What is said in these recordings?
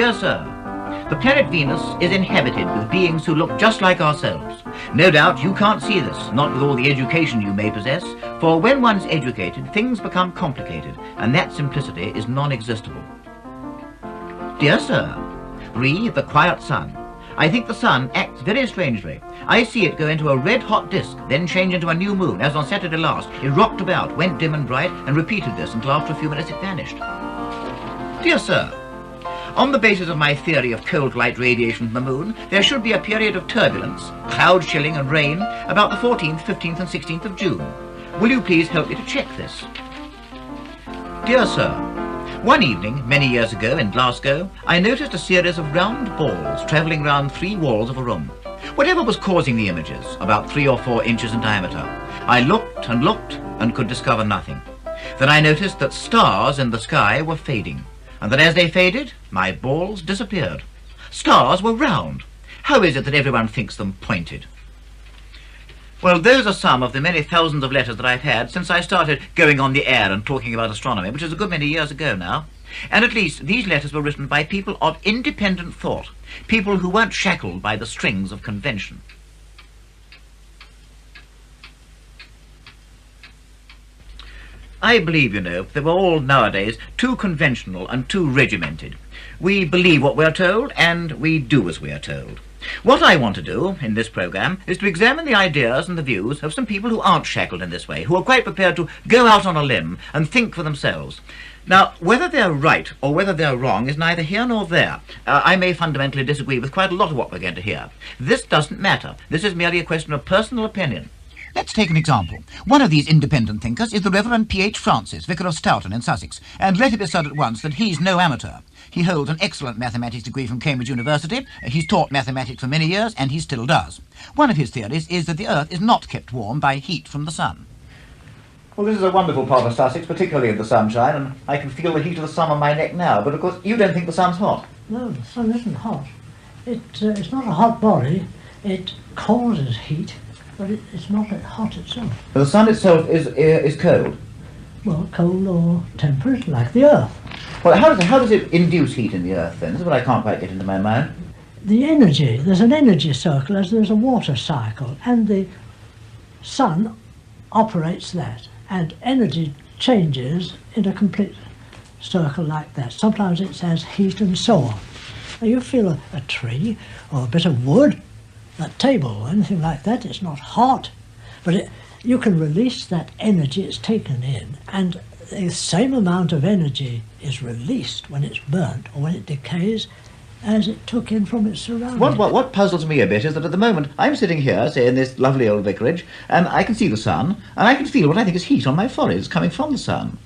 Dear Sir, the planet Venus is inhabited with beings who look just like ourselves. No doubt you can't see this, not with all the education you may possess, for when one's educated, things become complicated, and that simplicity is non-existable. Dear Sir, re the quiet sun. I think the sun acts very strangely. I see it go into a red-hot disk, then change into a new moon, as on Saturday last. It rocked about, went dim and bright, and repeated this until after a few minutes it vanished. Dear Sir, on the basis of my theory of cold light radiation from the moon, there should be a period of turbulence, cloud chilling and rain about the 14th, 15th and 16th of June. Will you please help me to check this? Dear Sir, one evening, many years ago in Glasgow, I noticed a series of round balls travelling round 3 walls of a room. Whatever was causing the images, about 3 or 4 inches in diameter, I looked and could discover nothing. Then I noticed that stars in the sky were fading, and that as they faded, my balls disappeared. Stars were round. How is it that everyone thinks them pointed? Well, those are some of the many thousands of letters that I've had since I started going on the air and talking about astronomy, which is a good many years ago now. And at least these letters were written by people of independent thought, people who weren't shackled by the strings of convention. I believe, you know, that we're all nowadays too conventional and too regimented. We believe what we're told and we do as we are told. What I want to do in this programme is to examine the ideas and the views of some people who aren't shackled in this way, who are quite prepared to go out on a limb and think for themselves. Now, whether they're right or whether they're wrong is neither here nor there. I may fundamentally disagree with quite a lot of what we're going to hear. This doesn't matter. This is merely a question of personal opinion. Let's take an example. One of these independent thinkers is the Reverend P.H. Francis, Vicar of Stoughton in Sussex, and let it be said at once that he's no amateur. He holds an excellent mathematics degree from Cambridge University. He's taught mathematics for many years, and he still does. One of his theories is that the Earth is not kept warm by heat from the sun. Well, this is a wonderful part of Sussex, particularly in the sunshine, and I can feel the heat of the sun on my neck now, but of course you don't think the sun's hot. No, the sun isn't hot. It's not a hot body. It causes heat, but it's not hot itself. But the sun itself is cold? Well, cold or temperate, like the Earth. Well, how does it induce heat in the Earth, then? This is what I can't quite get into my mind. The energy, there's an energy circle as there's a water cycle, and the sun operates that, and energy changes in a complete circle like that. Sometimes it says heat and so on. Now you feel a tree or a bit of wood, a table or anything like that, it's not hot, but you can release that energy it's taken in, and the same amount of energy is released when it's burnt or when it decays as it took in from its surroundings. What puzzles me a bit is that at the moment I'm sitting here, say in this lovely old vicarage, and I can see the sun, and I can feel what I think is heat on my forehead. It's coming from the sun.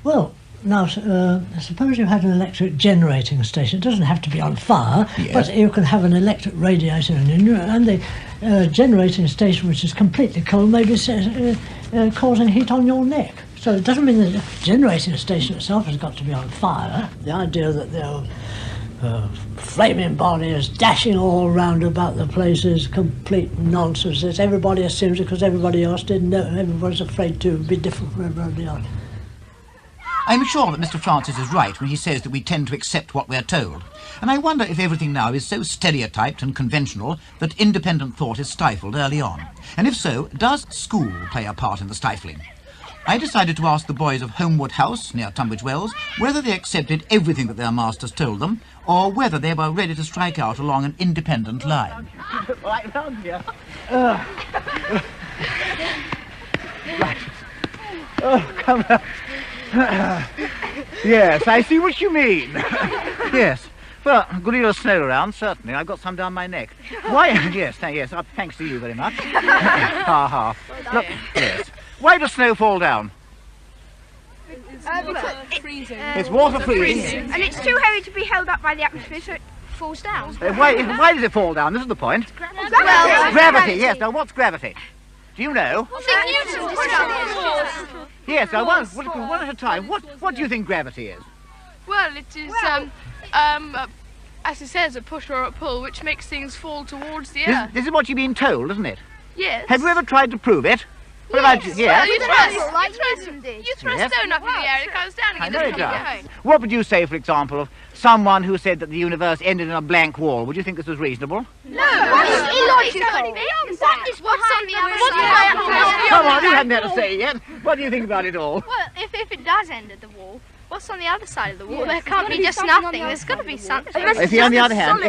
Well, now, suppose you had an electric generating station. It doesn't have to be on fire, yes, but you can have an electric radiator and the generating station, which is completely cold, may be causing heat on your neck. So it doesn't mean that the generating station itself has got to be on fire. The idea that the flaming body is dashing all round about the place is complete nonsense. It's everybody assumes it because everybody else didn't know. Everybody's afraid to be different from everybody else. I'm sure that Mr. Francis is right when he says that we tend to accept what we're told. And I wonder if everything now is so stereotyped and conventional that independent thought is stifled early on. And if so, does school play a part in the stifling? I decided to ask the boys of Homewood House, near Tunbridge Wells, whether they accepted everything that their masters told them, or whether they were ready to strike out along an independent line. Right round here. Right. Oh, come on. Yes, I see what you mean. Yes. Well, a good deal of snow around, certainly. I've got some down my neck. Why? Yes, thanks to you very much. Ha ha. Look, yes. Why does snow fall down? It's freezing. It's water freezing. And it's too heavy to be held up by the atmosphere, so it falls down. Why does it fall down? This is the point. Gravity, yes. Now, what's gravity? Do you know? I think Newton discovered. Yes, now one at a time. What do you think gravity is? Well, it is, as it says, a push or a pull, which makes things fall towards the earth. This is what you've been told, isn't it? Yes. Have you ever tried to prove it? What about you? Well, Yes. you throw a Yes. stone up in the air and it comes down I again. know it doesn't does. What would you say, for example, of someone who said that the universe ended in a blank wall? Would you think this was reasonable? That's illogical. What is what's on the other side? Come on, you haven't had to say it yet. What do you think about it all? Well, if it does end at the wall, what's on the other side of the wall? There can't be just nothing. There's got to be something. If on the other hand,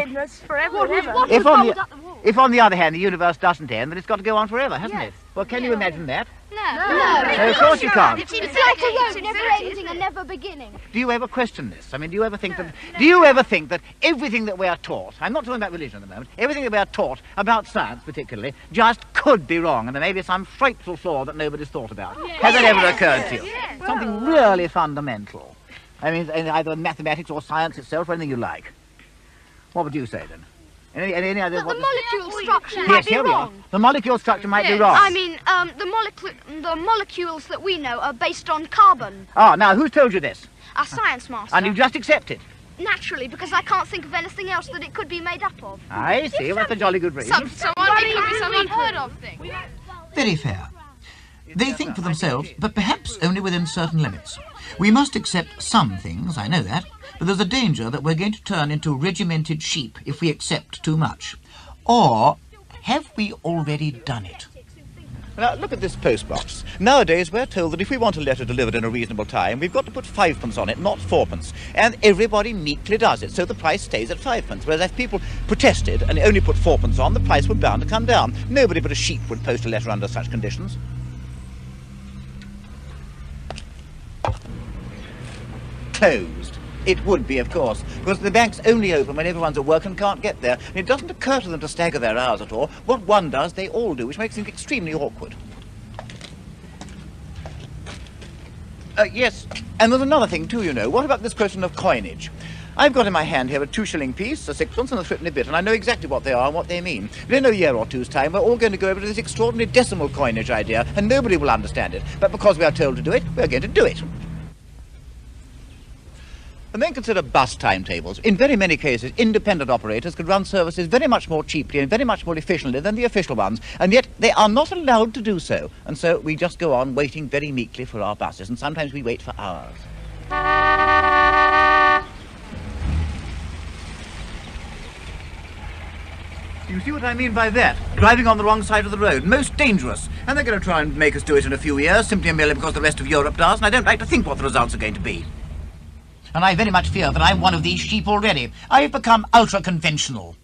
if on the other hand the universe doesn't end, then it's got to go on forever, hasn't it? Well, can you imagine that? No. Of course you can't. It's like a road, never ending and never beginning. Do you ever question this? I mean, do you ever think that everything that we are taught, I'm not talking about religion at the moment, everything that we are taught about science particularly, just could be wrong, and there may be some frightful flaw that nobody's thought about? Has that ever occurred to you? Something really fundamental. I mean, in either mathematics or science itself, or anything you like. What would you say then? Any idea But what the molecule structure Yes, might be here we are. wrong. The molecule structure might be wrong. I mean, the molecules that we know are based on carbon. Ah, now, who's told you this? Our science master. And you just accept it? Naturally, because I can't think of anything else that it could be made up of. I see, well, that's a jolly good reason. It could be some unheard of thing. Very fair. They think for themselves, but perhaps only within certain limits. We must accept some things, I know that, but there's a danger that we're going to turn into regimented sheep if we accept too much. Or have we already done it? Now, look at this postbox. Nowadays, we're told that if we want a letter delivered in a reasonable time, we've got to put 5p on it, not 4p. And everybody meekly does it, so the price stays at 5p. Whereas if people protested and only put 4p on, the price would bound to come down. Nobody but a sheep would post a letter under such conditions. Closed. It would be, of course, because the bank's only open when everyone's at work and can't get there. And it doesn't occur to them to stagger their hours at all. What one does, they all do, which makes things extremely awkward. Yes, and there's another thing too, you know. What about this question of coinage? I've got in my hand here a 2-shilling piece, a 6p and a 3p bit, and I know exactly what they are and what they mean. But in a year or two's time, we're all going to go over to this extraordinary decimal coinage idea, and nobody will understand it. But because we are told to do it, we're going to do it. And then consider bus timetables. In very many cases, independent operators could run services very much more cheaply and very much more efficiently than the official ones, and yet they are not allowed to do so. And so we just go on waiting very meekly for our buses, and sometimes we wait for hours. You see what I mean by that? Driving on the wrong side of the road. Most dangerous. And they're going to try and make us do it in a few years, simply and merely because the rest of Europe does, and I don't like to think what the results are going to be. And I very much fear that I'm one of these sheep already. I've become ultra-conventional.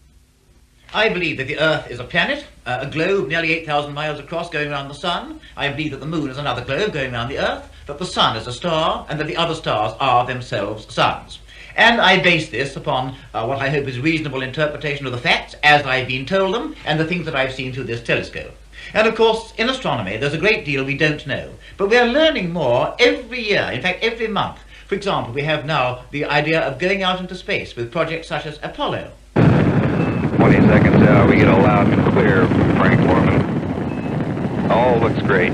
I believe that the Earth is a planet, a globe nearly 8,000 miles across going around the Sun. I believe that the Moon is another globe going around the Earth, that the Sun is a star, and that the other stars are themselves suns. And I base this upon what I hope is reasonable interpretation of the facts as I've been told them, and the things that I've seen through this telescope. And of course, in astronomy, there's a great deal we don't know. But we're learning more every year, in fact, every month. For example, we have now the idea of going out into space with projects such as Apollo. 20 seconds out, we get a loud and clear from Frank Borman. All looks great.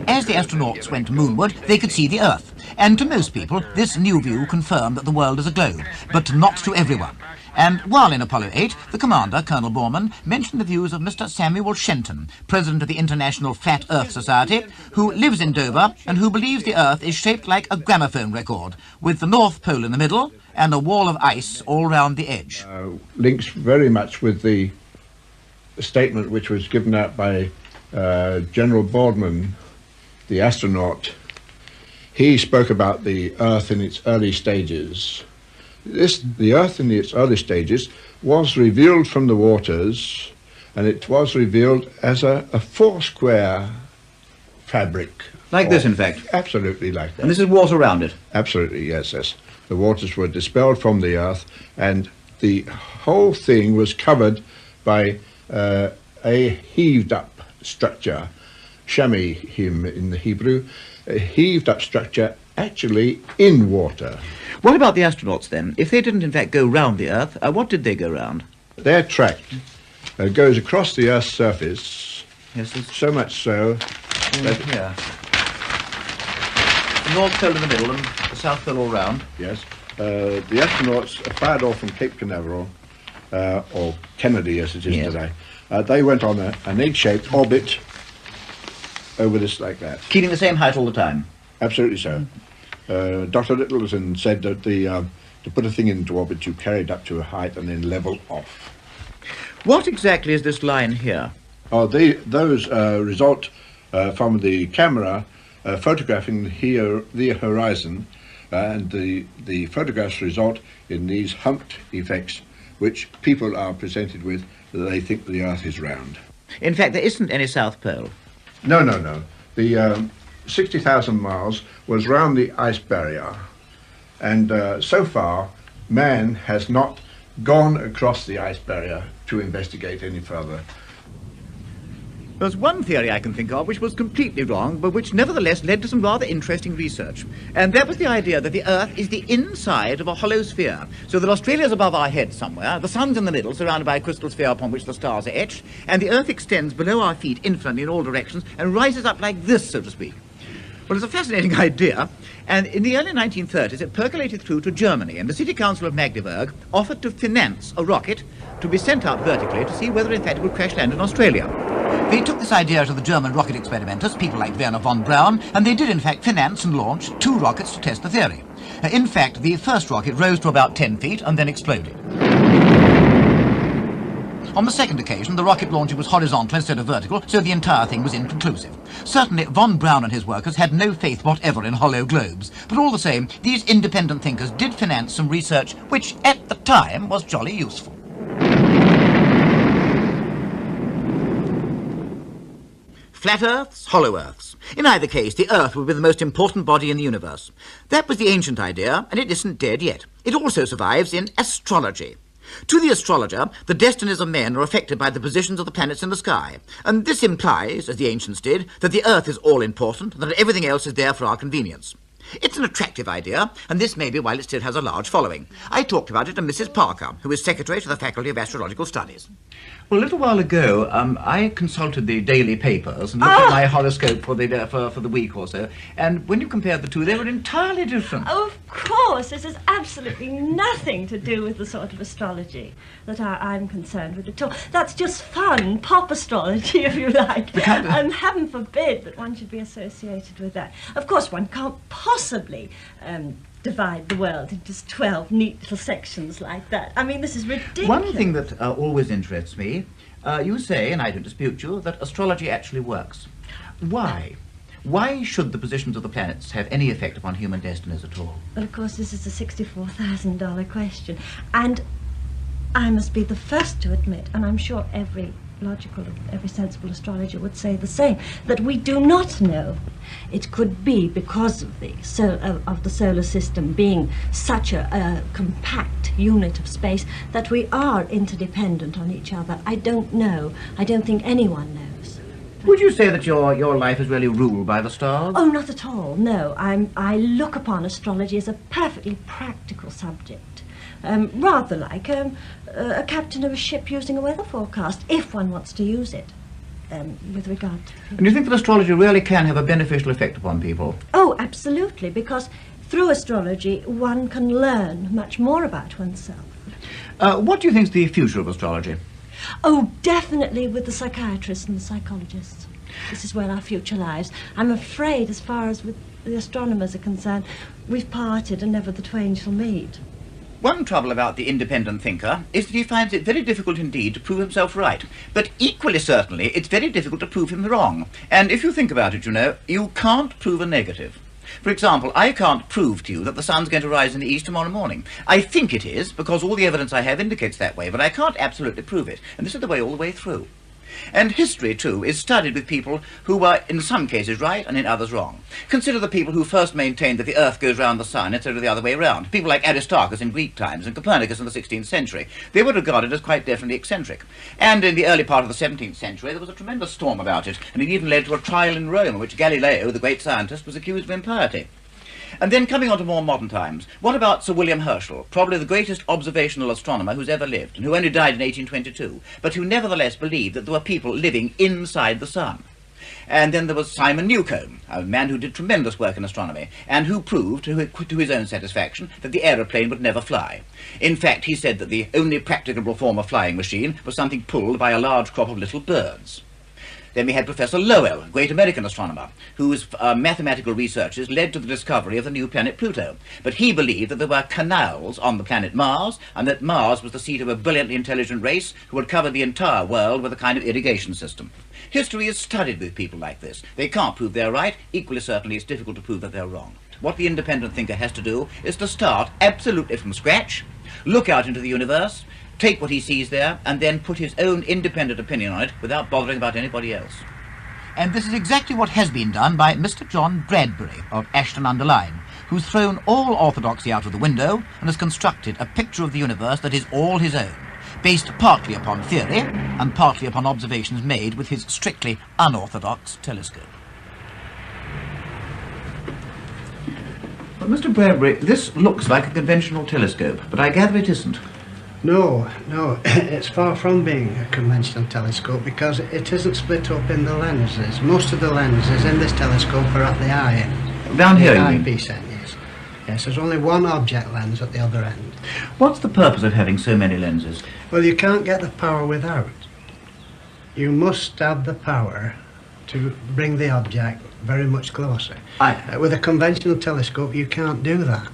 As the astronauts went moonward, they could see the Earth. And to most people, this new view confirmed that the world is a globe, but not to everyone. And while in Apollo 8, the commander, Colonel Borman, mentioned the views of Mr. Samuel Shenton, president of the International Flat Earth Society, who lives in Dover and who believes the Earth is shaped like a gramophone record, with the North Pole in the middle and a wall of ice all round the edge. Links very much with the statement which was given out by General Boardman, the astronaut. He spoke about the Earth in its early stages. The Earth in its early stages was revealed from the waters, and it was revealed as a four-square fabric. Like this, in fact? Absolutely like that. And this is water around it? Absolutely, yes, yes. The waters were dispelled from the Earth, and the whole thing was covered by a heaved-up structure, shamihim in the Hebrew, a heaved-up structure actually in water. What about the astronauts then? If they didn't in fact go round the Earth, what did they go round? Their track goes across the Earth's surface, yes, so much so that... Here. The North Pole in the middle and the South Pole all round. Yes. The astronauts fired off from Cape Canaveral, or Kennedy as it is today. They went on an egg-shaped orbit over this like that. Keeping the same height all the time? Absolutely so. Dr. Littleton said that to put a thing into orbit, you carry it up to a height and then level off. What exactly is this line here? Oh, those result from the camera photographing the horizon, and the photographs result in these humped effects, which people are presented with, that they think the Earth is round. In fact, there isn't any South Pole. No, no, no. The 60,000 miles was round the ice barrier, and so far man has not gone across the ice barrier to investigate any further. There's one theory I can think of which was completely wrong, but which nevertheless led to some rather interesting research. And that was the idea that the Earth is the inside of a hollow sphere, so that Australia's above our heads somewhere, the sun's in the middle, surrounded by a crystal sphere upon which the stars are etched, and the Earth extends below our feet infinitely in all directions and rises up like this, so to speak. Well, it's a fascinating idea, and in the early 1930s it percolated through to Germany, and the City Council of Magdeburg offered to finance a rocket to be sent up vertically to see whether in fact it would crash land in Australia. They took this idea to the German rocket experimenters, people like Werner von Braun, and they did in fact finance and launch 2 rockets to test the theory. In fact, the first rocket rose to about 10 feet and then exploded. On the second occasion, the rocket launcher was horizontal instead of vertical, so the entire thing was inconclusive. Certainly, von Braun and his workers had no faith whatever in hollow globes, but all the same, these independent thinkers did finance some research which, at the time, was jolly useful. Flat Earths, hollow Earths. In either case, the Earth would be the most important body in the universe. That was the ancient idea, and it isn't dead yet. It also survives in astrology. To the astrologer, the destinies of men are affected by the positions of the planets in the sky, and this implies, as the ancients did, that the Earth is all-important, and that everything else is there for our convenience. It's an attractive idea, and this may be why it still has a large following. I talked about it to Mrs. Parker, who is Secretary to the Faculty of Astrological Studies. Well, a little while ago, I consulted the daily papers and looked at my horoscope for the week or so, and when you compared the two, they were entirely different. Oh, of course, this has absolutely nothing to do with the sort of astrology that I'm concerned with at all. That's just fun, pop astrology, if you like. And heaven forbid that one should be associated with that. Of course, one can't possibly divide the world into 12 neat little sections like that. I mean, this is ridiculous. One thing that always interests me, you say, and I don't dispute you, that astrology actually works. Why? Why should the positions of the planets have any effect upon human destinies at all? Well, of course, this is a $64,000 question. And I must be the first to admit, and I'm sure every logical, every sensible astrologer would say the same, that we do not know. It could be because of the solar system being such a compact unit of space that we are interdependent on each other. I don't know. I don't think anyone knows. Would you say that your life is really ruled by the stars? Oh, not at all, no. I look upon astrology as a perfectly practical subject. Rather like a captain of a ship using a weather forecast, if one wants to use it, with regard to... And you think that astrology really can have a beneficial effect upon people? Oh, absolutely, because through astrology one can learn much more about oneself. What do you think is the future of astrology? Oh, definitely with the psychiatrists and the psychologists. This is where our future lies. I'm afraid, as far as with the astronomers are concerned, we've parted and never the twain shall meet. One trouble about the independent thinker is that he finds it very difficult indeed to prove himself right. But equally certainly, it's very difficult to prove him wrong. And if you think about it, you know, you can't prove a negative. For example, I can't prove to you that the sun's going to rise in the east tomorrow morning. I think it is, because all the evidence I have indicates that way, but I can't absolutely prove it. And this is the way all the way through. And history, too, is studied with people who were in some cases right and in others wrong. Consider the people who first maintained that the earth goes round the sun instead of the other way round. People like Aristarchus in Greek times and Copernicus in the 16th century. They were regarded as quite definitely eccentric. And in the early part of the 17th century there was a tremendous storm about it, and it even led to a trial in Rome in which Galileo, the great scientist, was accused of impiety. And then coming on to more modern times, what about Sir William Herschel, probably the greatest observational astronomer who's ever lived, and who only died in 1822, but who nevertheless believed that there were people living inside the sun? And then there was Simon Newcomb, a man who did tremendous work in astronomy, and who proved, to his own satisfaction, that the aeroplane would never fly. In fact, he said that the only practicable form of flying machine was something pulled by a large crop of little birds. Then we had Professor Lowell, a great American astronomer, whose mathematical researches led to the discovery of the new planet Pluto. But he believed that there were canals on the planet Mars, and that Mars was the seat of a brilliantly intelligent race who would cover the entire world with a kind of irrigation system. History is studied with people like this. They can't prove they're right. Equally certainly it's difficult to prove that they're wrong. What the independent thinker has to do is to start absolutely from scratch, look out into the universe, take what he sees there, and then put his own independent opinion on it without bothering about anybody else. And this is exactly what has been done by Mr. John Bradbury of Ashton-under-Lyne, who's thrown all orthodoxy out of the window and has constructed a picture of the universe that is all his own, based partly upon theory and partly upon observations made with his strictly unorthodox telescope. Well, Mr. Bradbury, this looks like a conventional telescope, but I gather it isn't. No, it's far from being a conventional telescope because it isn't split up in the lenses. Most of the lenses in this telescope are at the eye end. Down here, you the mean? eyepiece end, yes. Yes, there's only one object lens at the other end. What's the purpose of having so many lenses? Well, you can't get the power without. You must have the power to bring the object very much closer. With a conventional telescope, you can't do that.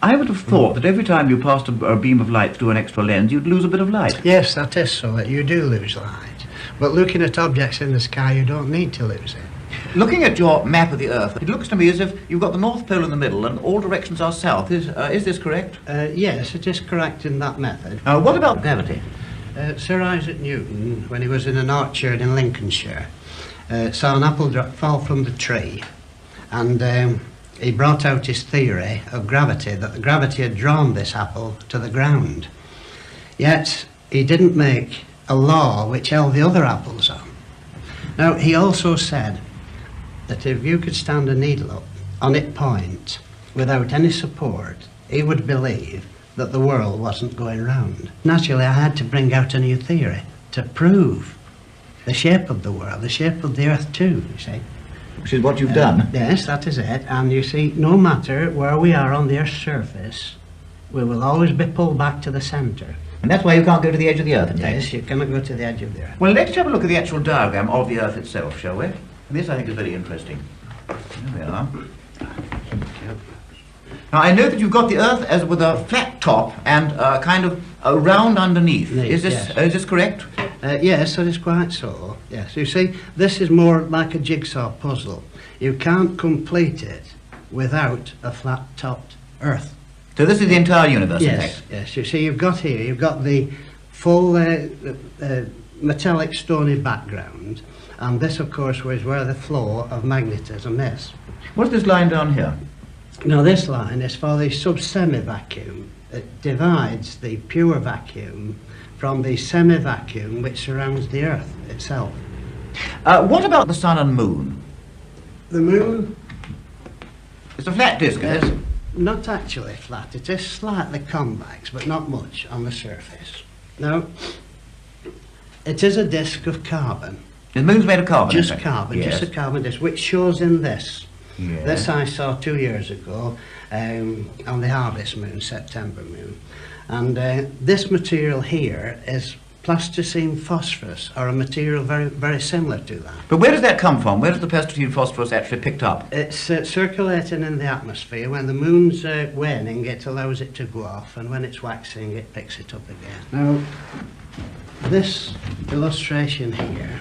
I would have thought that every time you passed a beam of light through an extra lens, you'd lose a bit of light. Yes, that is so, that you do lose light. But looking at objects in the sky, you don't need to lose it. Looking at your map of the Earth, it looks to me as if you've got the North Pole in the middle and all directions are south. Is this correct? Yes, it is correct in that method. What about gravity? Sir Isaac Newton, when he was in an orchard in Lincolnshire, saw an apple fall from the tree, and he brought out his theory of gravity, that the gravity had drawn this apple to the ground. Yet he didn't make a law which held the other apples on. Now, he also said that if you could stand a needle up on its point without any support, he would believe that the world wasn't going round. Naturally, I had to bring out a new theory to prove the shape of the world, the shape of the Earth too, you see. Which is what you've done. Yes, that is it. And you see, no matter where we are on the Earth's surface, we will always be pulled back to the centre. And that's why you can't go to the edge of the Earth, in fact. Yes, you cannot go to the edge of the Earth. Well, let's have a look at the actual diagram of the Earth itself, shall we? And this, I think, is very interesting. There we are. Now, I know that you've got the Earth as with a flat top and kind of a round underneath. Is this correct? Yes, that is quite so. Yes, you see, this is more like a jigsaw puzzle. You can't complete it without a flat-topped Earth. So this is the entire universe, in fact? Yes, you see, you've got the full metallic stony background, and this, of course, was where the flow of magnetism is. What's this line down here? Now, this line is for the sub-semi-vacuum. It divides the pure vacuum from the semi-vacuum which surrounds the Earth itself. What about the sun and moon? The moon? It's a flat disk, is it? Not actually flat. It is slightly convex, but not much on the surface. Now, it is a disk of carbon. The moon's made of carbon, Just carbon, yes. Just a carbon disk, which shows in this. Yes. This I saw 2 years ago on the harvest moon, September moon. And this material here is plasticine phosphorus, or a material very, very similar to that. But where does that come from? Where does the plasticine phosphorus actually picked up? It's circulating in the atmosphere. When the moon's waning, it allows it to go off, and when it's waxing, it picks it up again. Now, this illustration here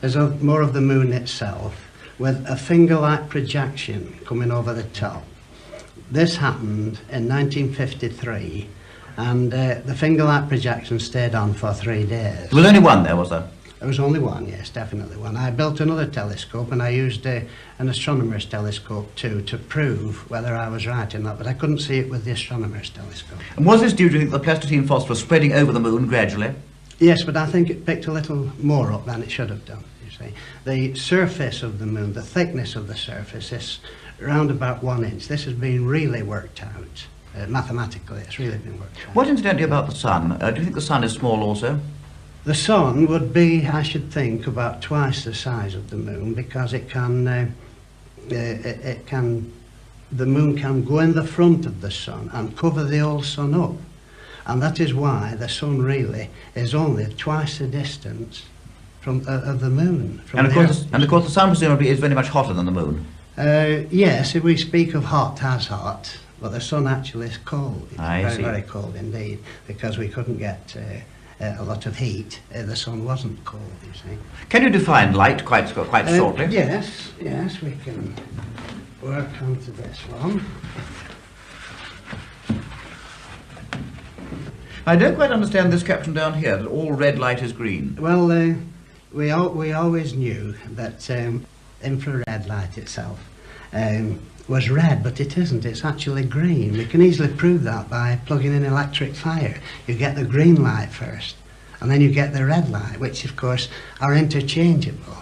is more of the moon itself, with a finger-like projection coming over the top. This happened in 1953, and the finger-like projection stayed on for 3 days. There was only one there, was there? There was only one, yes, definitely one. I built another telescope, and I used an astronomer's telescope too, to prove whether I was right or not, but I couldn't see it with the astronomer's telescope. And was this due to the plasticine phosphorus spreading over the moon gradually? Yes, but I think it picked a little more up than it should have done, you see. The surface of the moon, the thickness of the surface is around about 1 inch. This has been really worked out. Mathematically, it's really been worked out. What incidentally about the sun? Do you think the sun is small also? The sun would be, I should think, about twice the size of the moon, because it can, the moon can go in the front of the sun and cover the whole sun up. And that is why the sun really is only twice the distance from of the moon. From And of the course, the sun presumably is very much hotter than the moon. Yes, if we speak of hot as hot, but the sun actually is cold. It's I see. very cold indeed, because we couldn't get a lot of heat. The sun wasn't cold, you see. Can you define light quite shortly? Yes, we can work onto this one. I don't quite understand this caption down here, that all red light is green. Well, we always knew that infrared light itself was red, but it isn't. It's actually green. We can easily prove that by plugging in electric fire. You get the green light first, and then you get the red light, which of course are interchangeable.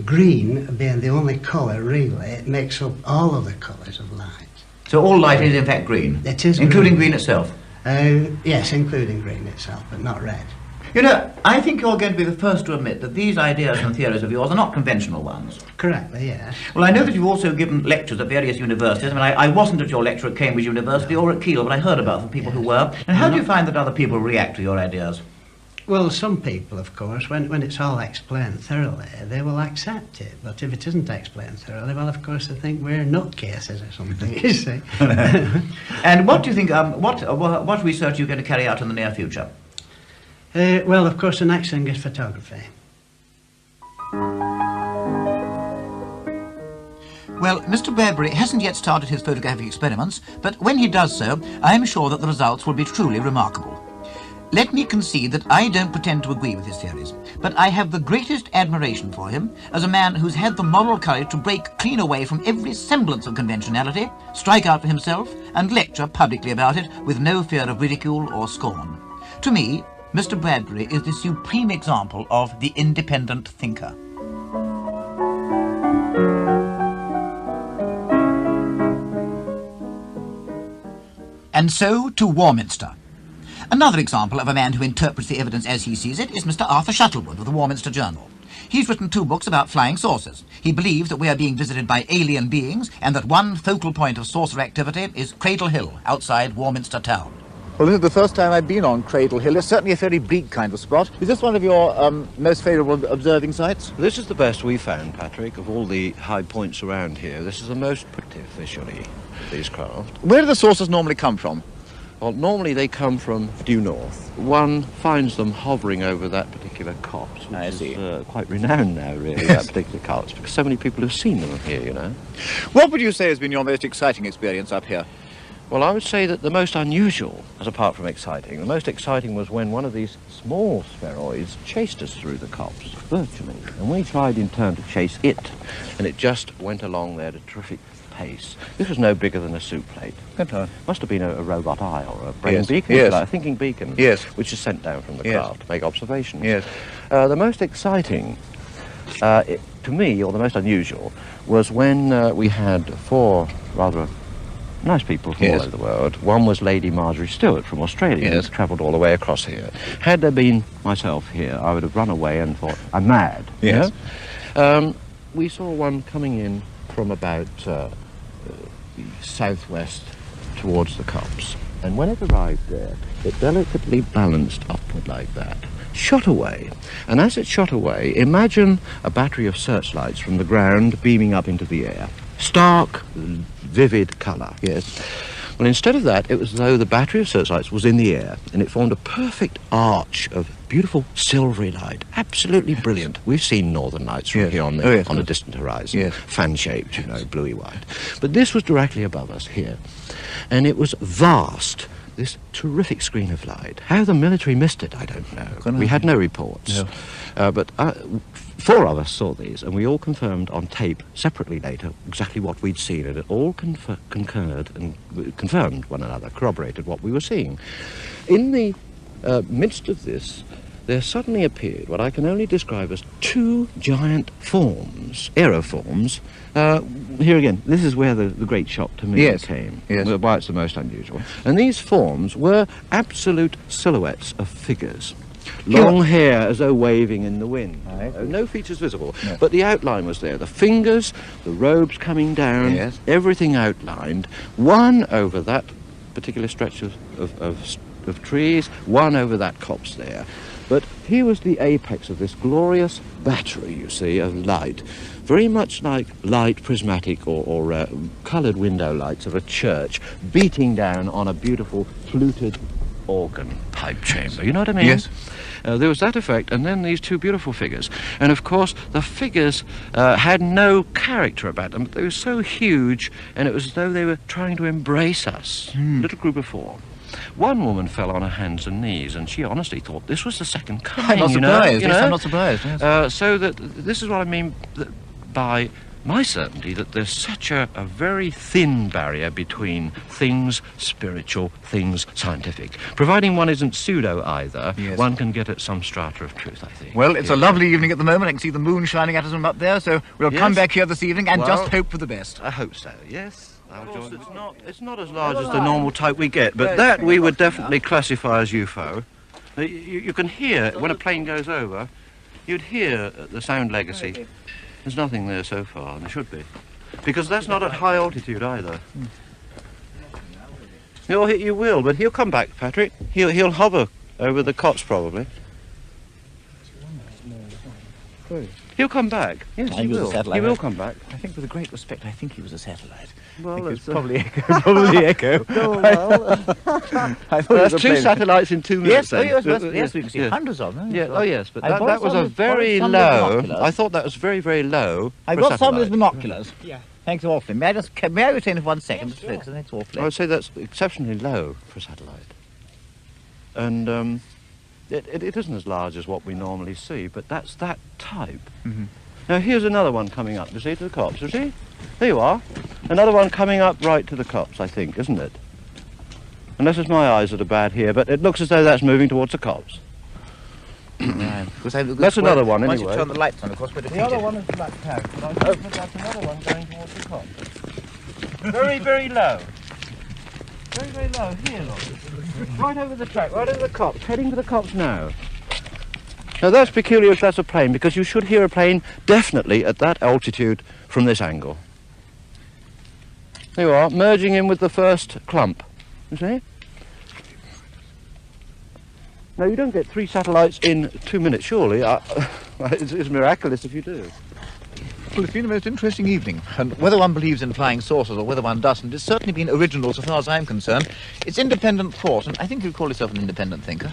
Green being the only colour, really, it makes up all of the colours of light. So all light is in fact green? It is including green itself? Yes, including green itself, but not red. You know, I think you're going to be the first to admit that these ideas and theories of yours are not conventional ones. Correctly, yes. Well, I know that you've also given lectures at various universities. I mean, I wasn't at your lecture at Cambridge University or at Keele, but I heard about from people who were. And how do you find that other people react to your ideas? Well, some people, of course, when it's all explained thoroughly, they will accept it. But if it isn't explained thoroughly, well, of course, they think we're nutcases or something, you see. And what do you think, what research are you going to carry out in the near future? Well, of course, the next thing is photography. Well, Mr. Bradbury hasn't yet started his photographic experiments, but when he does so, I am sure that the results will be truly remarkable. Let me concede that I don't pretend to agree with his theories, but I have the greatest admiration for him as a man who's had the moral courage to break clean away from every semblance of conventionality, strike out for himself, and lecture publicly about it with no fear of ridicule or scorn. To me, Mr. Bradbury is the supreme example of the independent thinker. And so to Warminster. Another example of a man who interprets the evidence as he sees it is Mr. Arthur Shuttleworth of the Warminster Journal. He's written 2 books about flying saucers. He believes that we are being visited by alien beings and that one focal point of saucer activity is Cradle Hill outside Warminster town. Well, this is the first time I've been on Cradle Hill. It's certainly a very bleak kind of spot. Is this one of your most favourable observing sites? This is the best we found, Patrick, of all the high points around here. This is the most pretty visually, these craft. Where do the saucers normally come from? Well, normally they come from due north. One finds them hovering over that particular copse, which is quite renowned now, really, that particular copse, because so many people have seen them here, you know. What would you say has been your most exciting experience up here? Well, I would say that the most unusual, as apart from exciting, the most exciting was when one of these small spheroids chased us through the copse, virtually. And we tried in turn to chase it, and it just went along there at a terrific pace. This was no bigger than a soup plate. Must have been a robot eye or a brain beacon, like a thinking beacon, which is sent down from the craft to make observations. The most exciting, to me, or the most unusual, was when we had 4 rather nice people from all over the world. One was Lady Marjorie Stewart from Australia, who's travelled all the way across here. Had there been myself here, I would have run away and thought, I'm mad. You know? We saw one coming in from about the southwest towards the copse, and when it arrived there, it delicately balanced upward like that, shot away, and as it shot away, imagine a battery of searchlights from the ground beaming up into the air. Stark, vivid colour. Well, instead of that, it was as though the battery of searchlights was in the air, and it formed a perfect arch of beautiful silvery light, absolutely brilliant. We've seen northern lights from here on the distant horizon, fan-shaped, you know, bluey white. But this was directly above us here, and it was vast, this terrific screen of light. How the military missed it, I don't know. We had no reports, but 4 of us saw these, and we all confirmed on tape, separately later, exactly what we'd seen, and it all concurred and confirmed one another, corroborated what we were seeing. In the midst of this, there suddenly appeared what I can only describe as 2 giant forms, aeroforms. Here again, this is where the great shock to me came, why it's the most unusual. And these forms were absolute silhouettes of figures. Long hair as though waving in the wind. No features visible, but the outline was there. The fingers, the robes coming down, everything outlined. One over that particular stretch of trees, one over that copse there. But here was the apex of this glorious battery, you see, of light. Very much like light prismatic or coloured window lights of a church beating down on a beautiful fluted organ pipe chamber. You know what I mean? Yes. There was that effect, and then these two beautiful figures. And of course, the figures had no character about them. They were so huge, and it was as though they were trying to embrace us. Little group of four. One woman fell on her hands and knees, and she honestly thought this was the second coming. I'm not surprised. Yes, I'm not surprised. Yes. So that this is what I mean by my certainty, that there's such a very thin barrier between things spiritual, things scientific. Providing one isn't pseudo either, Yes. one can get at some strata of truth, I think. Well, it's a lovely evening at the moment. I can see the moon shining at us from up there, so we'll come Yes. back here this evening and Well, just hope for the best. I hope so, yes. Of course, it's not as large as the normal type we get, but that we would definitely classify as UFO. You can hear, when a plane goes over, you'd hear the sound legacy. There's nothing there so far, and there should be. Because that's not at high altitude either. You will, but he'll come back, Patrick. He'll hover over the cots, probably. He'll come back. Yes, he will. He will come back. I think, with a great respect, I think he was a satellite. Well, it's probably Echo. Probably Echo. Oh, well. I thought it was There's a two plane. satellites in 2 minutes. Yes, oh, yes, then. yes, we can see hundreds of them. Yeah, oh yes, but I that bought was some a with- very bought some with low. binoculars. I thought that was very, very low. I for a got some of those satellite. binoculars. Yeah. Thanks awfully. May I retain it for 1 second, Mr. Ferguson? That's awfully. I would say that's exceptionally low for a satellite. And it isn't as large as what we normally see, but that's that type. Mhm. Now here's another one coming up, you see, to the copse, you see? There you are. Another one coming up right to the copse, I think, isn't it? Unless it's my eyes that are bad here, but it looks as though that's moving towards the copse. Right. That's another one, Once anyway. you turn the lights on, of course, we're The defeated. other one is blacked out, but I think that that's another one going towards the copse. Very, very low. Very, very low. Here, look. Right over the track, right over the copse, heading for the copse now. Now that's peculiar if that's a plane, because you should hear a plane definitely at that altitude from this angle. There you are, merging in with the first clump. You see? Now you don't get 3 satellites in 2 minutes, surely. It's miraculous if you do. Well, it's been a most interesting evening, and whether one believes in flying saucers or whether one doesn't, it's certainly been original so far as I'm concerned. It's independent thought, and I think you'd call yourself an independent thinker.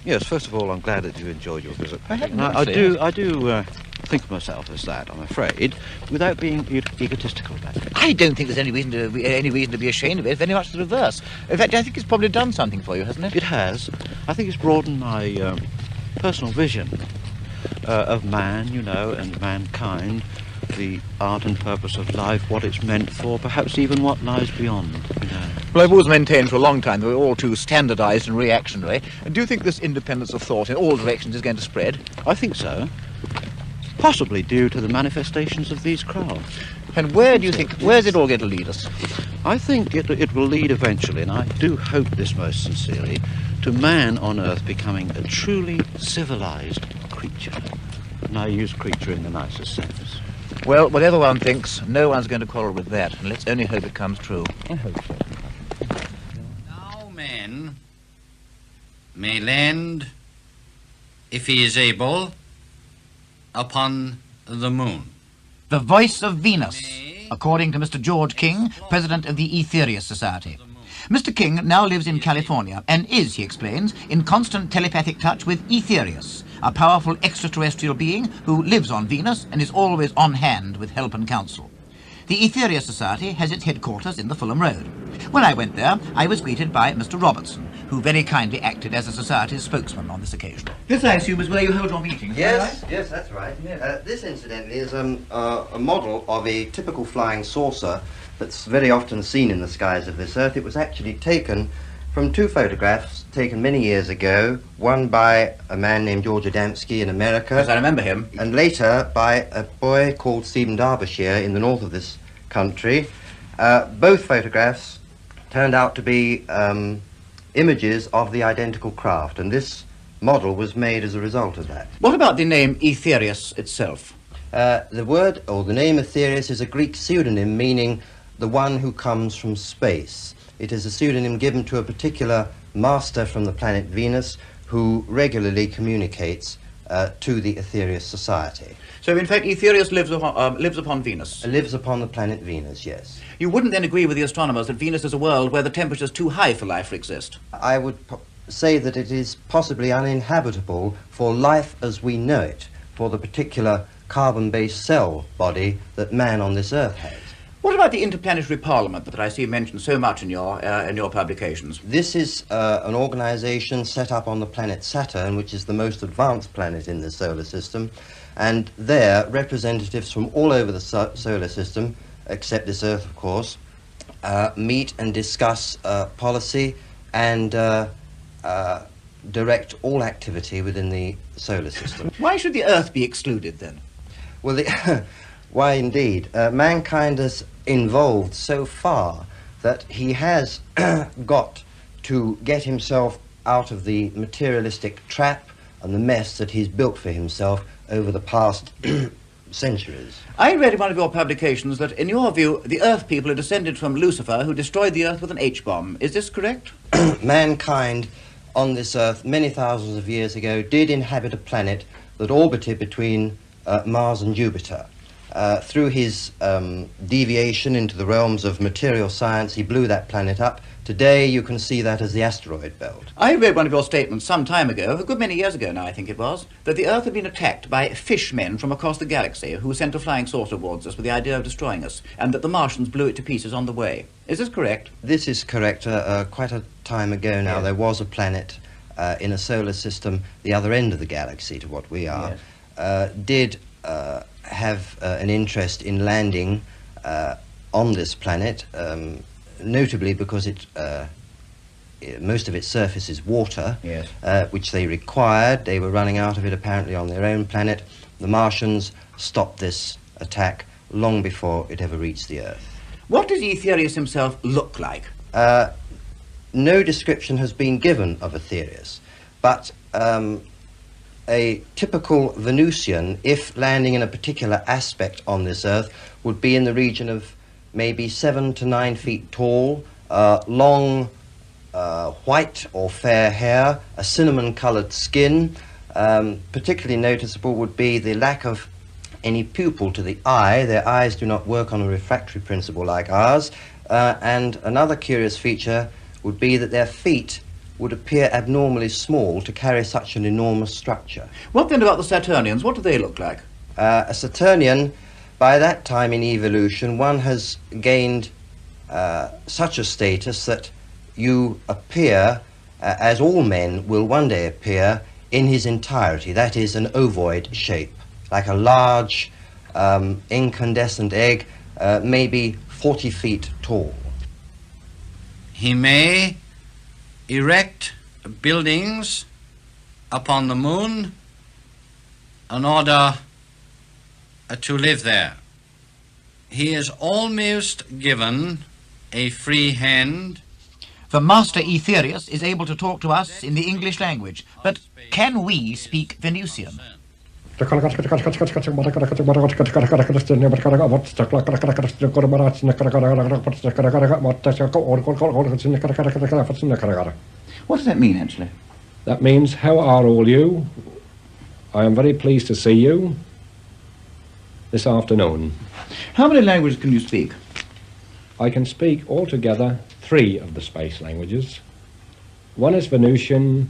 Yes, first of all, I'm glad that you enjoyed your visit. I haven't And actually. I do think of myself as that, I'm afraid, without being egotistical about it. I don't think there's any reason to be ashamed of it, very much the reverse. In fact, I think it's probably done something for you, hasn't it? It has. I think it's broadened my personal vision of man, you know, and mankind, the art and purpose of life, what it's meant for, perhaps even what lies beyond, you know. Well, I've always maintained for a long time that we're all too standardised and reactionary. And do you think this independence of thought in all directions is going to spread? I think so. Possibly due to the manifestations of these crafts. And where do you think, where's it all going to lead us? I think it will lead eventually, and I do hope this most sincerely, to man on Earth becoming a truly civilised creature. And I use creature in the nicest sense. Well, whatever one thinks, no one's going to quarrel with that, and let's only hope it comes true. I hope so. Now man may land, if he is able, upon the moon. The voice of Venus, according to Mr. George King, president of the Aetherius Society. Mr. King now lives in California and is, he explains, in constant telepathic touch with Aetherius, a powerful extraterrestrial being who lives on Venus and is always on hand with help and counsel. The Aetherius Society has its headquarters in the Fulham Road. When I went there, I was greeted by Mr. Robertson, who very kindly acted as the Society's spokesman on this occasion. This, I assume, is where you hold your meetings, Yes, yes, that's right. This, incidentally, is a model of a typical flying saucer that's very often seen in the skies of this Earth. It was actually taken from 2 photographs taken many years ago, one by a man named George Adamski in America. Yes, I remember him. And later by a boy called Stephen Derbyshire in the north of this country. Both photographs turned out to be images of the identical craft, and this model was made as a result of that. What about the name Aetherius itself? The word, or the name Aetherius, is a Greek pseudonym meaning the one who comes from space. It is a pseudonym given to a particular master from the planet Venus who regularly communicates to the Aetherius Society. So, in fact, Aetherius lives upon Venus? Lives upon the planet Venus, yes. You wouldn't then agree with the astronomers that Venus is a world where the temperature's too high for life to exist? I would say that it is possibly uninhabitable for life as we know it, for the particular carbon-based cell body that man on this Earth has. What about the Interplanetary Parliament that I see mentioned so much in your publications? This is an organisation set up on the planet Saturn, which is the most advanced planet in the solar system, and there representatives from all over the solar system, except this Earth of course, meet and discuss policy and direct all activity within the solar system. Why should the Earth be excluded then? Well, why indeed. Mankind has evolved so far that he has got to get himself out of the materialistic trap and the mess that he's built for himself over the past centuries. I read in one of your publications that, in your view, the Earth people are descended from Lucifer, who destroyed the Earth with an H-bomb. Is this correct? Mankind on this Earth, many thousands of years ago, did inhabit a planet that orbited between Mars and Jupiter. Through his deviation into the realms of material science, he blew that planet up. Today, you can see that as the asteroid belt. I read one of your statements some time ago, a good many years ago now I think it was, that the Earth had been attacked by fishmen from across the galaxy who sent a flying saucer towards us with the idea of destroying us, and that the Martians blew it to pieces on the way. Is this correct? This is correct. Quite a time ago now, Yes. there was a planet in a solar system, the other end of the galaxy to what we are, did have an interest in landing on this planet, notably because most of its surface is water, Yes. which they required. They were running out of it apparently on their own planet. The Martians stopped this attack long before it ever reached the Earth. What does Aetherius himself look like? No description has been given of Aetherius, but a typical Venusian, if landing in a particular aspect on this Earth, would be in the region of maybe 7 to 9 feet tall, long white or fair hair, a cinnamon-coloured skin. Particularly noticeable would be the lack of any pupil to the eye. Their eyes do not work on a refractory principle like ours. And another curious feature would be that their feet would appear abnormally small to carry such an enormous structure. What then about the Saturnians? What do they look like? A Saturnian, by that time in evolution, one has gained such a status that you appear, as all men will one day appear, in his entirety. That is, an ovoid shape, like a large incandescent egg, maybe 40 feet tall. He may erect buildings upon the moon in order to live there. He is almost given a free hand. The Master Aetherius is able to talk to us in the English language, but can we speak Venusian? What does that mean, actually? That means, how are all you? I am very pleased to see you this afternoon. How many languages can you speak? I can speak altogether 3 of the space languages. One is Venusian,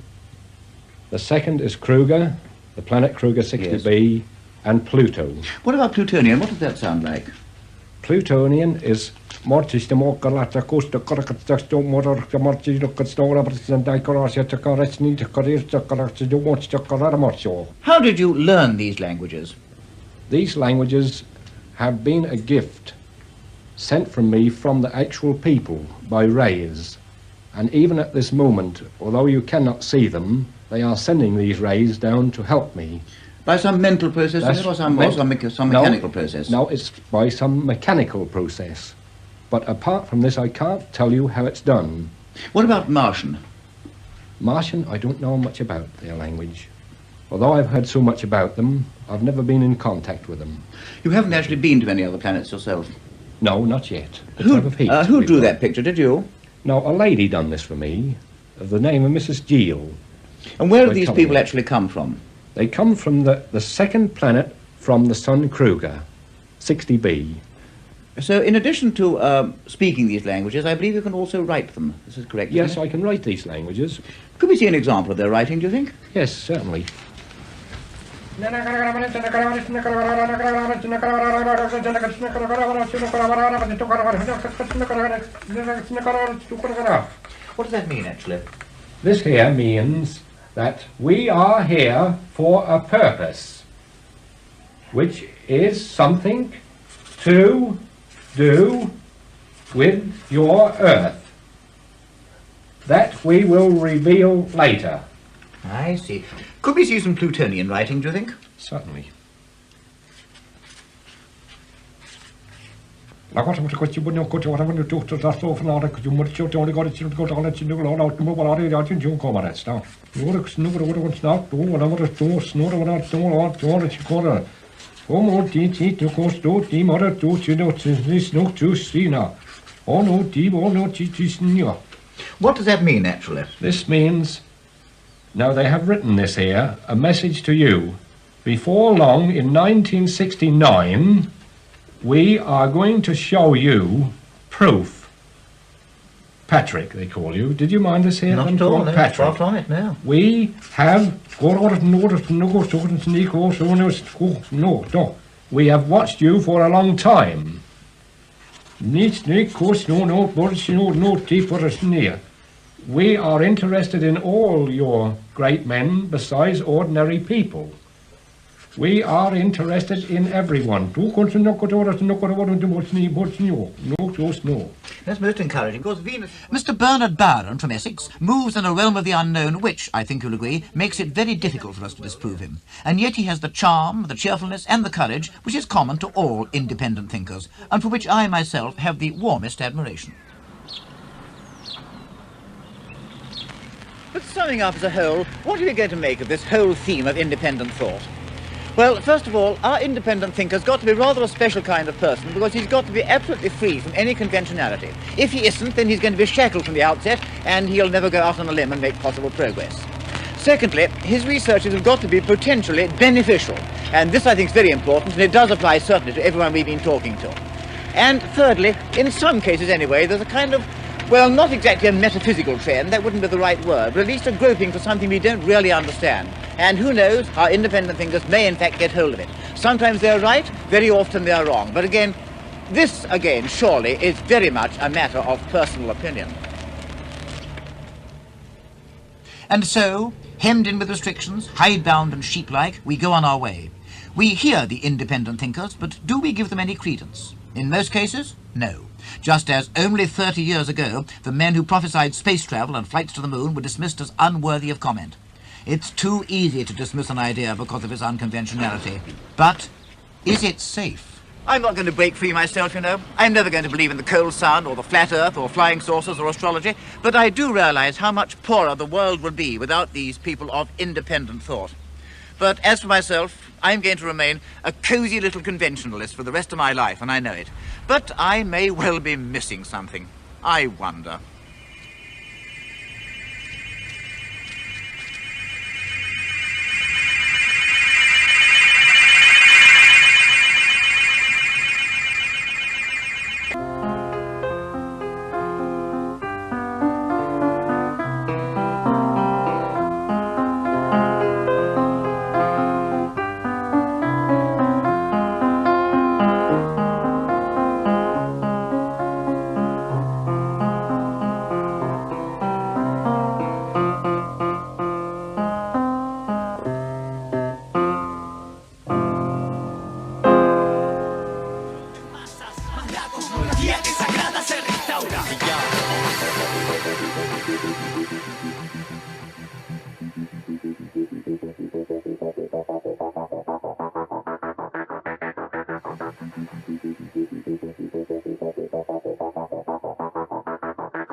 the second is Kruger, the planet Kruger 60b, and Pluto. What about Plutonian? What does that sound like? Plutonian is How did you learn these languages? These languages have been a gift sent from me from the actual people by rays. And even at this moment, although you cannot see them, they are sending these rays down to help me. By some mental process or some mechanical process? No, it's by some mechanical process. But apart from this, I can't tell you how it's done. What about Martian? Martian, I don't know much about their language. Although I've heard so much about them, I've never been in contact with them. You haven't actually been to any other planets yourself? No, not yet. Who drew that picture, did you? No, a lady done this for me, of the name of Mrs. Giel. And where do By these coming. people actually come from? They come from the second planet from the Sun Kruger, 60b. So in addition to speaking these languages, I believe you can also write them. This is correct, Yes, isn't it? I can write these languages. Could we see an example of their writing, do you think? Yes, certainly. What does that mean, actually? This here means that we are here for a purpose, which is something to do with your Earth. That we will reveal later. I see. Could we see some Plutonian writing, do you think? Certainly. What does that mean, actually? This means, now they have written this here, a message to you. Before long, in 1969, we are going to show you proof. Patrick, they call you. Did you mind this here? Not I'm at all, called no, Patrick. far from it, no. We have we have watched you for a long time. We are interested in all your great men besides ordinary people. We are interested in everyone. That's most encouraging, because Venus... Mr. Bernard Byron from Essex moves in a realm of the unknown which, I think you'll agree, makes it very difficult for us to disprove him. And yet he has the charm, the cheerfulness and the courage which is common to all independent thinkers, and for which I myself have the warmest admiration. But summing up as a whole, what are we going to make of this whole theme of independent thought? Well, first of all, our independent thinker's got to be rather a special kind of person, because he's got to be absolutely free from any conventionality. If he isn't, then he's going to be shackled from the outset, and he'll never go out on a limb and make possible progress. Secondly, his researches have got to be potentially beneficial, and this I think is very important, and it does apply certainly to everyone we've been talking to. And thirdly, in some cases anyway, there's a kind of, well, not exactly a metaphysical trend, that wouldn't be the right word, but at least a groping for something we don't really understand. And who knows, our independent thinkers may in fact get hold of it. Sometimes they're right, very often they're wrong. But again, this again, surely, is very much a matter of personal opinion. And so, hemmed in with restrictions, hidebound and sheep-like, we go on our way. We hear the independent thinkers, but do we give them any credence? In most cases, no. Just as only 30 years ago, the men who prophesied space travel and flights to the moon were dismissed as unworthy of comment. It's too easy to dismiss an idea because of its unconventionality. But is it safe? I'm not going to break free myself, you know. I'm never going to believe in the cold sun or the flat earth or flying saucers or astrology, but I do realize how much poorer the world would be without these people of independent thought. But as for myself, I'm going to remain a cosy little conventionalist for the rest of my life, and I know it. But I may well be missing something. I wonder.